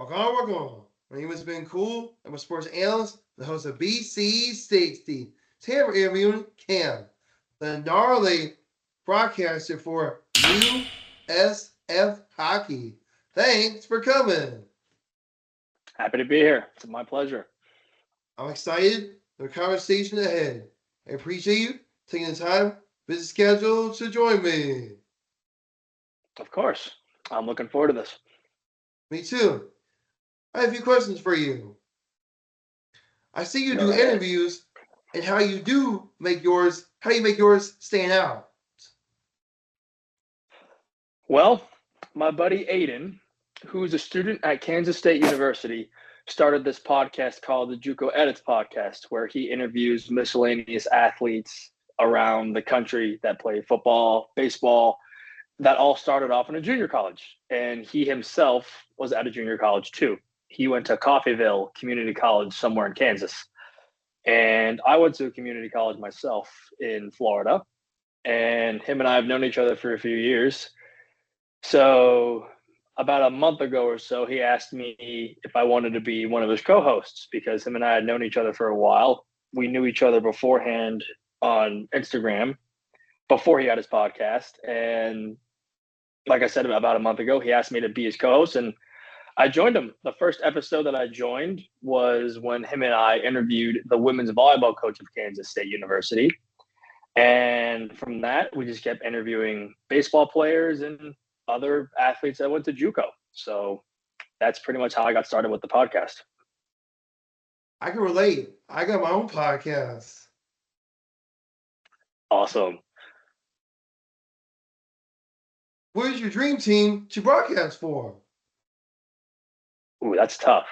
Welcome. My name is Ben Cool. I'm a sports analyst, the host of BC-60. Today we're interviewing Cam, the gnarly broadcaster for USF Hockey. Thanks for coming. Happy to be here. It's my pleasure. I'm excited for the conversation ahead. I appreciate you taking the time, busy schedule, to join me. Of course. I'm looking forward to this. Me too. I have a few questions for you. I see you Go do right ahead. interviews and how you make yours stand out. Well, my buddy Aiden, who's a student at Kansas State University, started this podcast called the JUCO Edits Podcast, where he interviews miscellaneous athletes around the country that play football, baseball, that all started off in a junior college. And he himself was at a junior college too. He went to Coffeyville Community College somewhere in Kansas. And I went to a community college myself in Florida. And him and I have known each other for a few years. So about a month ago or so, he asked me if I wanted to be one of his co-hosts because him and I had known each other for a while. We knew each other beforehand on Instagram before he had his podcast. And like I said, about a month ago, he asked me to be his co-host, and I joined him. The first episode that I joined was when him and I interviewed the women's volleyball coach of Kansas State University. And from that, we just kept interviewing baseball players and other athletes that went to JUCO. So that's pretty much how I got started with the podcast. I can relate. I got my own podcast. Awesome. What is your dream team to broadcast for? Ooh, that's tough.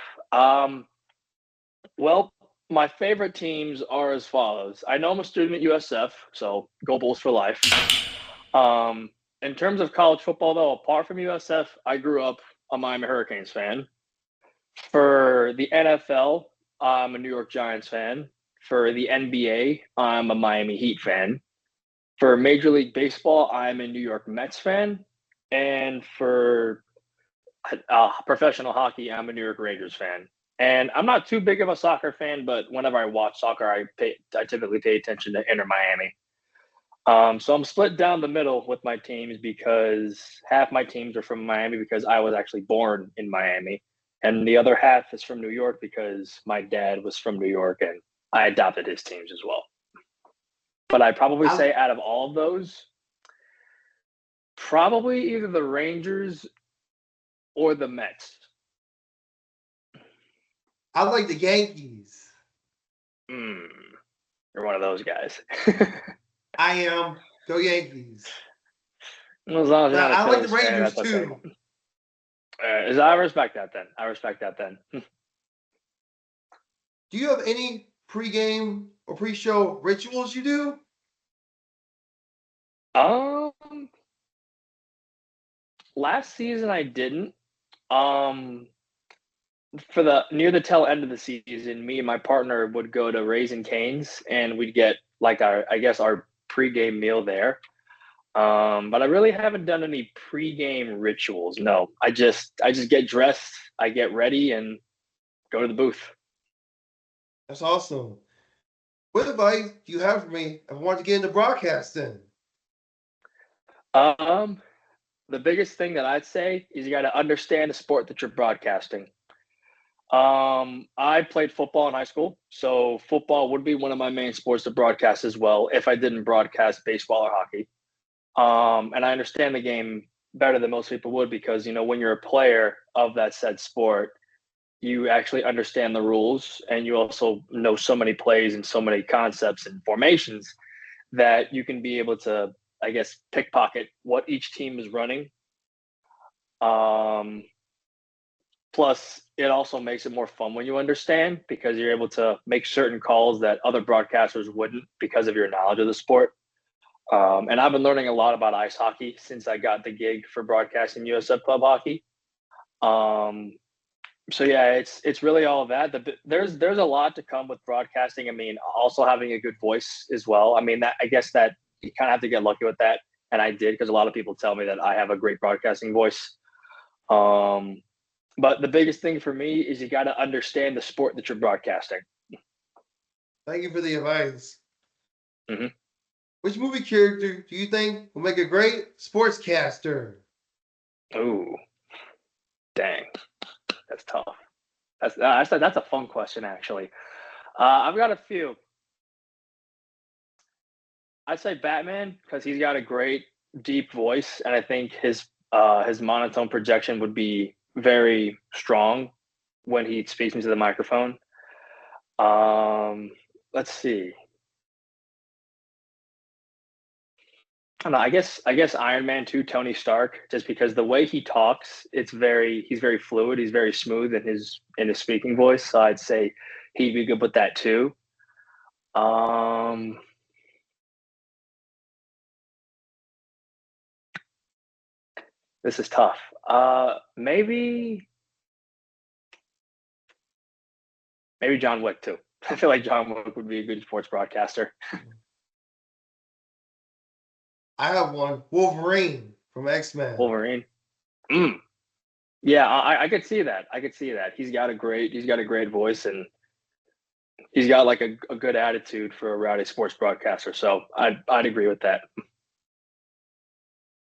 Well, my favorite teams are as follows. I know I'm a student at USF, so go Bulls for life. In terms of college football, though, apart from USF, I grew up a Miami Hurricanes fan. For the NFL, I'm a New York Giants fan. For the NBA, I'm a Miami Heat fan. For Major League Baseball, I'm a New York Mets fan. And for professional hockey, I'm a New York Rangers fan. And I'm not too big of a soccer fan, but whenever I watch soccer, I typically pay attention to Inter Miami. So I'm split down the middle with my teams because half my teams are from Miami because I was actually born in Miami, and the other half is from New York because my dad was from New York and I adopted his teams as well. But I'd probably I say out of all of those, probably either the Rangers or the Mets. I like the Yankees. Mm, you're one of those guys. I am. Go Yankees. As long as you're Now not a I like the Phillies fan, Rangers that's okay. too. I respect that then. I respect that then. Do you have any pregame or pre-show rituals you do? Um, Last season I didn't. Um, for the near the tail end of the season, me and my partner would go to Raising Cane's and we'd get like our pregame meal there. But I really haven't done any pregame rituals. No, I just get dressed, I get ready, and go to the booth. That's awesome. What advice do you have for me if I want to get into broadcasting? Um, the biggest thing that I'd say is you got to understand the sport that you're broadcasting. I played football in high school, so football would be one of my main sports to broadcast as well if I didn't broadcast baseball or hockey. And I understand the game better than most people would because, when you're a player of that said sport, you actually understand the rules and you also know so many plays and so many concepts and formations that you can be able to, I guess, pickpocket what each team is running. Um, Plus, it also makes it more fun when you understand because you're able to make certain calls that other broadcasters wouldn't because of your knowledge of the sport. And I've been learning a lot about ice hockey since I got the gig for broadcasting USF Club hockey. Um, so yeah, it's really all of that. There's a lot to come with broadcasting. I mean, also having a good voice as well. I mean, that I guess that you kind of have to get lucky with that, and I did because a lot of people tell me that I have a great broadcasting voice. Um, But the biggest thing for me is you got to understand the sport that you're broadcasting. Thank you for the advice. Mm-hmm. Which movie character do you think will make a great sportscaster? Ooh, dang, that's tough. That's a fun question, actually. I've got a few. I'd say Batman because he's got a great deep voice, and I think his monotone projection would be very strong when he speaks into the microphone. Let's see. I don't know. I guess Iron Man 2, Tony Stark, just because the way he talks, he's very fluid, he's very smooth in his speaking voice. So I'd say he'd be good with that too. Um, this is tough. Maybe John Wick too. I feel like John Wick would be a good sports broadcaster. I have one. Wolverine from X-Men. Wolverine. Mm. Yeah, I could see that. I could see that. He's got a great voice, and he's got like a good attitude for a rowdy sports broadcaster. So I'd agree with that.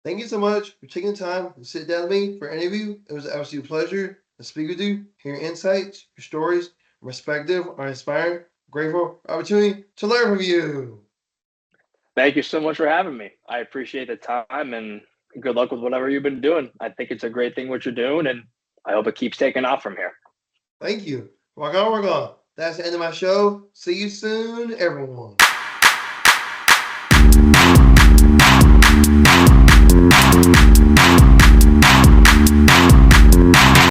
Thank you so much for taking the time to sit down with me for an interview. It was an absolute pleasure to speak with you. Hear your insights, your stories, your perspective are inspiring. Grateful for the opportunity to learn from you. Thank you so much for having me. I appreciate the time, and good luck with whatever you've been doing. I think it's a great thing what you're doing, and I hope it keeps taking off from here. Thank you. Rock on, rock on. That's the end of my show. See you soon, everyone.